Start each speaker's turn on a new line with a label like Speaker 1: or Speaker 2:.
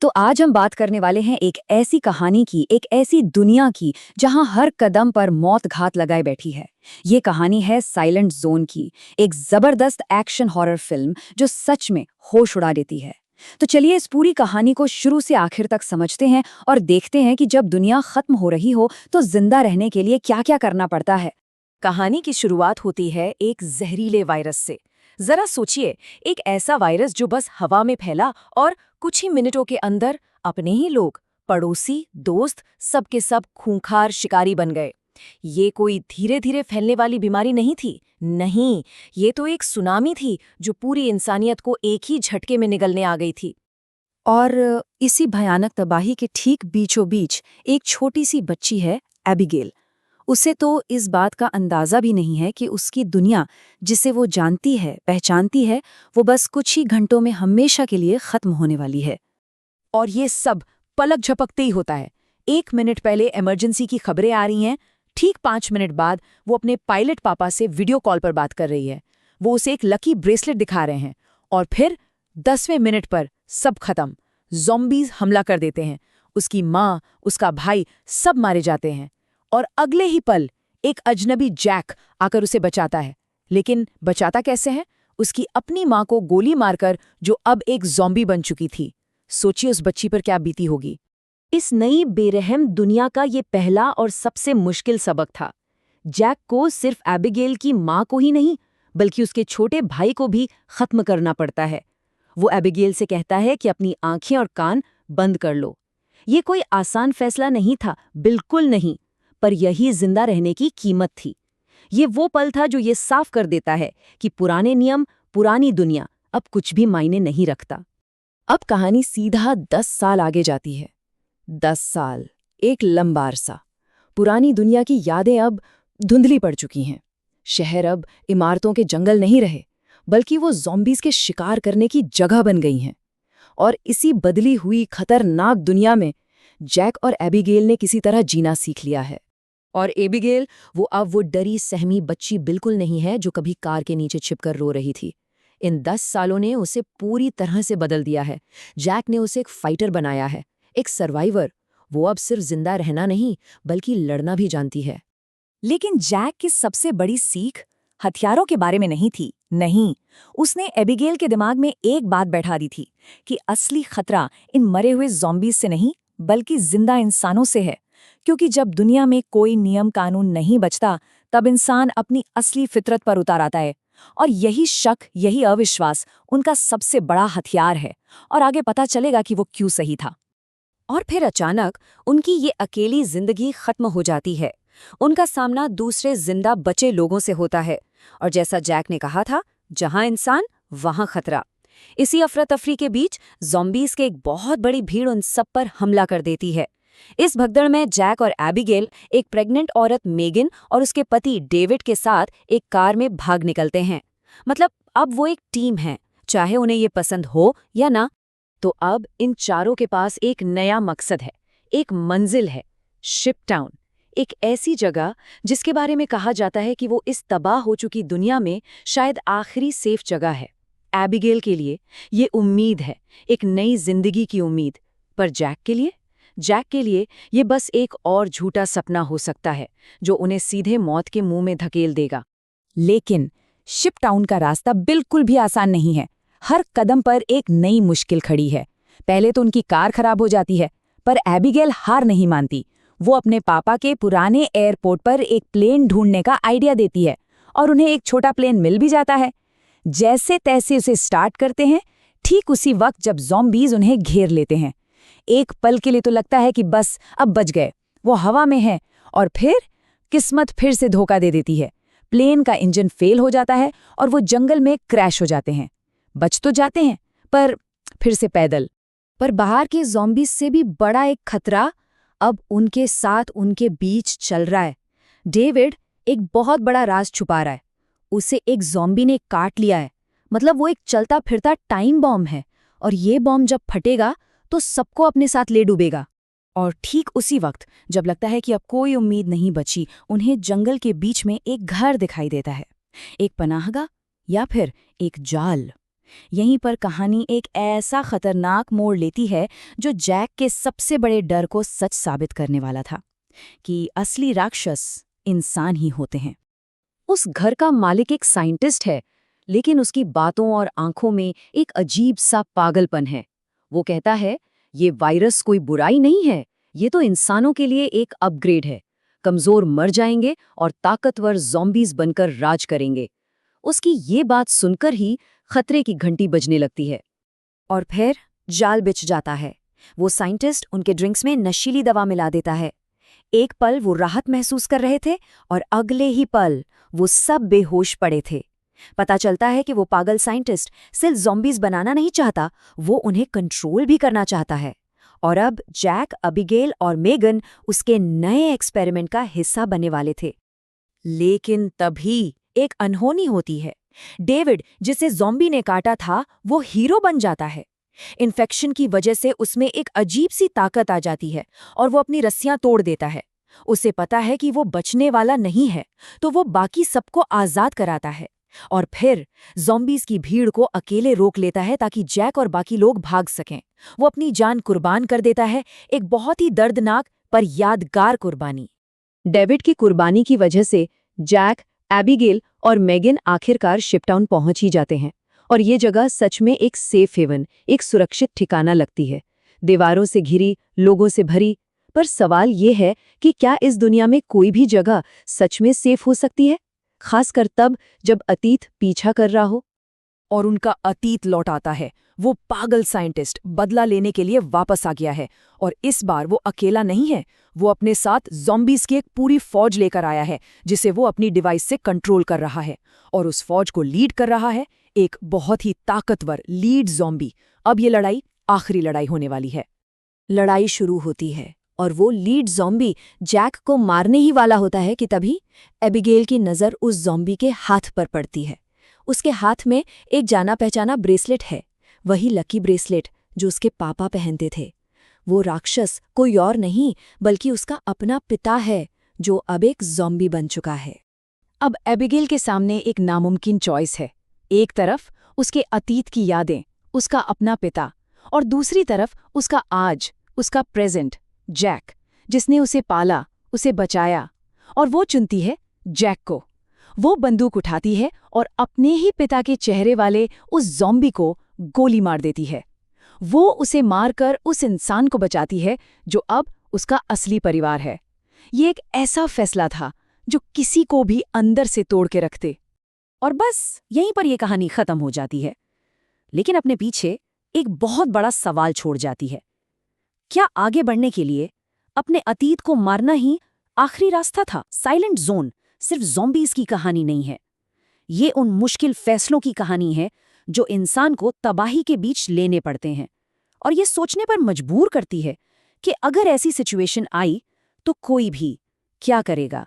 Speaker 1: तो आज हम बात करने वाले हैं एक ऐसी कहानी की, एक ऐसी दुनिया की जहां हर कदम पर मौत घात लगाए बैठी है। ये कहानी है साइलेंट जोन की, एक जबरदस्त एक्शन हॉरर फिल्म जो सच में होश उड़ा देती है। तो चलिए इस पूरी कहानी को शुरू से आखिर तक समझते हैं और देखते हैं कि जब दुनिया खत्म हो रही हो तो जिंदा रहने के लिए क्या-क्या करना पड़ता है।
Speaker 2: कहानी की शुरुआत होती है एक जहरीले वायरस से। जरा सोचिए, एक ऐसा वायरस जो बस हवा में फैला और कुछ ही मिनटों के अंदर अपने ही लोग, पड़ोसी, दोस्त, सबके सब खूंखार शिकारी बन गए। ये कोई धीरे धीरे फैलने वाली बीमारी नहीं थी। नहीं, ये तो एक सुनामी थी जो पूरी इंसानियत को एक ही झटके में निगलने आ गई थी।
Speaker 1: और इसी भयानक तबाही के ठीक बीचों बीच एक छोटी सी बच्ची है, एबिगेल। उसे तो इस बात का अंदाजा भी नहीं है कि उसकी दुनिया, जिसे वो जानती है, पहचानती है, वो बस कुछ ही घंटों में हमेशा के लिए खत्म होने वाली है।
Speaker 2: और ये सब पलक झपकते ही होता है। 1 मिनट पहले इमरजेंसी की खबरें आ रही हैं, ठीक 5 मिनट बाद वो अपने पायलट पापा से वीडियो कॉल पर बात कर रही है। वो उसे एक लकी ब्रेसलेट दिखा रहे हैं और फिर 10वें मिनट पर सब खत्म। ज़ॉम्बीज़ हमला कर देते हैं। उसकी माँ, उसका भाई, सब मारे जाते हैं। और अगले ही पल एक अजनबी जैक आकर उसे बचाता है। लेकिन बचाता कैसे है? उसकी अपनी माँ को गोली मारकर, जो अब एक ज़ॉम्बी बन चुकी थी। सोचिए उस बच्ची पर क्या बीती होगी। इस नई बेरहम दुनिया का ये पहला और सबसे मुश्किल सबक था। जैक को सिर्फ एबिगेल की माँ को ही नहीं, बल्कि उसके छोटे भाई को भी खत्म करना पड़ता है। वो एबिगेल से कहता है कि अपनी आंखें और कान बंद कर लो। ये कोई आसान फैसला नहीं था, बिल्कुल नहीं, पर यही जिंदा रहने की कीमत थी। ये वो पल था जो ये साफ कर देता है कि पुराने नियम, पुरानी दुनिया अब कुछ भी मायने नहीं रखता। अब कहानी सीधा 10 साल आगे जाती है। 10 साल, एक लंबा अरसा। पुरानी दुनिया की यादें अब धुंधली पड़ चुकी हैं। शहर अब इमारतों के जंगल नहीं रहे, बल्कि वो ज़ॉम्बीज़ के शिकार करने की जगह बन गई हैं। और इसी बदली हुई खतरनाक दुनिया में जैक और एबिगेल ने किसी तरह जीना सीख लिया है। और एबिगेल, वो डरी सहमी बच्ची बिल्कुल नहीं है जो कभी कार के नीचे छिपकर रो रही थी। इन 10 सालों ने उसे पूरी तरह से बदल दिया है। जैक ने उसे एक फाइटर बनाया है, एक सर्वाइवर। वो अब सिर्फ जिंदा रहना नहीं, बल्कि लड़ना भी जानती है। लेकिन जैक की सबसे बड़ी सीख हथियारों के बारे में नहीं थी। नहीं, उसने एबिगेल के दिमाग में एक बात बैठा दी थी कि असली खतरा इन मरे हुए ज़ॉम्बीज़ से नहीं, बल्कि जिंदा इंसानों से है। क्योंकि जब दुनिया में कोई नियम कानून नहीं बचता, तब इंसान अपनी असली फितरत पर उतार आता है। और यही शक, यही अविश्वास उनका सबसे बड़ा हथियार है। और आगे पता चलेगा कि वो क्यों सही था। और फिर अचानक उनकी ये अकेली जिंदगी खत्म हो जाती है। उनका सामना दूसरे जिंदा बचे लोगों से होता है। और जैसा जैक ने कहा था, जहां इंसान वहां खतरा। इसी अफरा तफरी के बीच ज़ॉम्बीज़ के एक बहुत बड़ी भीड़ उन सब पर हमला कर देती है। इस भगदड़ में जैक और एबिगेल एक प्रेग्नेंट औरत मेगन और उसके पति डेविड के साथ एक कार में भाग निकलते हैं। मतलब अब वो एक टीम है, चाहे उन्हें ये पसंद हो या ना। तो अब इन चारों के पास एक नया मकसद है, एक मंजिल है, शिप टाउन। एक ऐसी जगह जिसके बारे में कहा जाता है कि वो इस तबाह हो चुकी दुनिया में शायद आखिरी सेफ जगह है। एबिगेल के लिए ये उम्मीद है, एक नई जिंदगी की उम्मीद। पर जैक के लिए ये बस एक और झूठा सपना हो सकता है, जो उन्हें सीधे मौत के मुंह में धकेल देगा। लेकिन शिप टाउन का रास्ता बिल्कुल भी आसान नहीं है। हर कदम पर एक नई मुश्किल खड़ी है। पहले तो उनकी कार खराब हो जाती है, पर एबिगेल हार नहीं मानती। वो अपने पापा के पुराने एयरपोर्ट पर एक प्लेन ढूंढने का आइडिया देती है और उन्हें एक छोटा प्लेन मिल भी जाता है। जैसे तैसे उसे स्टार्ट करते हैं, ठीक उसी वक्त जब ज़ॉम्बीज़ उन्हें घेर लेते हैं। एक पल के लिए तो लगता है कि बस अब बच गए, वो हवा में है। और फिर किस्मत फिर से धोखा दे देती है। प्लेन का इंजन फेल हो जाता है और वो जंगल में क्रैश हो जाते हैं। बच तो जाते हैं, पर फिर से पैदल। पर बाहर के ज़ॉम्बीज़ से भी बड़ा एक खतरा अब उनके साथ उनके बीच चल रहा है। डेविड एक बहुत बड़ा राज छुपा रहा है। उसे एक ज़ॉम्बी ने काट लिया है। मतलब वो एक चलता फिरता टाइम बॉम्ब है, और ये बॉम्ब जब फटेगा तो सबको अपने साथ ले डूबेगा। और ठीक उसी वक्त जब लगता है कि अब कोई उम्मीद नहीं बची, उन्हें जंगल के बीच में एक घर दिखाई देता है। एक पनाहगाह या फिर एक जाल। यहीं पर कहानी एक ऐसा खतरनाक मोड़ लेती है जो जैक के सबसे बड़े डर को सच साबित करने वाला था कि असली राक्षस इंसान ही होते हैं।
Speaker 1: उस घर का मालिक एक साइंटिस्ट है, लेकिन उसकी बातों और आंखों में एक अजीब सा पागलपन है। वो कहता है, ये वायरस कोई बुराई नहीं है, ये तो इंसानों के लिए एक अपग्रेड है। कमजोर मर जाएंगे और ताकतवर ज़ॉम्बीज बनकर राज करेंगे। उसकी ये बात सुनकर ही खतरे की घंटी बजने लगती है।
Speaker 2: और फिर जाल बिछ जाता है। वो साइंटिस्ट उनके ड्रिंक्स में नशीली दवा मिला देता है। एक पल वो राहत महसूस कर रहे थे और अगले ही पल वो सब बेहोश पड़े थे। पता चलता है कि वो पागल साइंटिस्ट सिर्फ ज़ॉम्बीज बनाना नहीं चाहता, वो उन्हें कंट्रोल भी करना चाहता है। और अब जैक, अबिगेल और मेगन उसके नए एक्सपेरिमेंट का हिस्सा बनने वाले थे। लेकिन तभी एक अनहोनी होती है। डेविड, जिसे ज़ॉम्बी ने काटा था, वो हीरो बन जाता है। इन्फेक्शन की वजह से उसमें एक अजीब सी ताकत आ जाती है और वो अपनी रस्सियां तोड़ देता है। उसे पता है कि वो बचने वाला नहीं है, तो वो बाकी सबको आज़ाद कराता है और फिर ज़ॉम्बीज़ की भीड़ को अकेले रोक लेता है ताकि जैक और बाकी लोग भाग सकें। वो अपनी जान कुर्बान कर देता है, एक बहुत ही दर्दनाक पर यादगार कुर्बानी।
Speaker 1: डेविड की कुर्बानी की वजह से जैक, एबिगेल और मेगन आखिरकार शिपटाउन पहुंच ही जाते हैं और ये जगह सच में एक सेफ हेवन, एक सुरक्षित ठिकाना लगती है। दीवारों से घिरी, लोगों से भरी। पर सवाल ये है कि क्या इस दुनिया में कोई भी जगह सच में सेफ हो सकती है, खासकर तब जब अतीत पीछा कर रहा हो।
Speaker 2: और उनका अतीत लौट आता है। वो पागल साइंटिस्ट बदला लेने के लिए वापस आ गया है और इस बार वो अकेला नहीं है। वो अपने साथ ज़ॉम्बीज़ की एक पूरी फौज लेकर आया है जिसे वो अपनी डिवाइस से कंट्रोल कर रहा है। और उस फौज को लीड कर रहा है एक बहुत ही ताकतवर लीड ज़ॉम्बी। अब ये लड़ाई आखिरी लड़ाई होने वाली है। लड़ाई शुरू होती है और वो लीड ज़ॉम्बी जैक को मारने ही वाला होता है कि तभी एबिगेल की नज़र उस ज़ॉम्बी के हाथ पर पड़ती है। उसके हाथ में एक जाना पहचाना ब्रेसलेट है, वही लकी ब्रेसलेट जो उसके पापा पहनते थे। वो राक्षस कोई और नहीं बल्कि उसका अपना पिता है जो अब एक ज़ॉम्बी बन चुका है। अब एबिगेल के सामने एक नामुमकिन चॉइस है। एक तरफ उसके अतीत की यादें, उसका अपना पिता, और दूसरी तरफ उसका आज, उसका प्रेजेंट, जैक, जिसने उसे पाला, उसे बचाया। और वो चुनती है जैक को। वो बंदूक उठाती है और अपने ही पिता के चेहरे वाले उस ज़ॉम्बी को गोली मार देती है। वो उसे मारकर उस इंसान को बचाती है जो अब उसका असली परिवार है। ये एक ऐसा फैसला था जो किसी को भी अंदर से तोड़ के रखते। और बस यहीं पर यह कहानी खत्म हो जाती है, लेकिन अपने पीछे एक बहुत बड़ा सवाल छोड़ जाती है। क्या आगे बढ़ने के लिए अपने अतीत को मारना ही आखिरी रास्ता था? साइलेंट जोन सिर्फ ज़ॉम्बीज़ की कहानी नहीं है, ये उन मुश्किल फैसलों की कहानी है जो इंसान को तबाही के बीच लेने पड़ते हैं और ये सोचने पर मजबूर करती है कि अगर ऐसी सिचुएशन आई तो कोई भी क्या करेगा।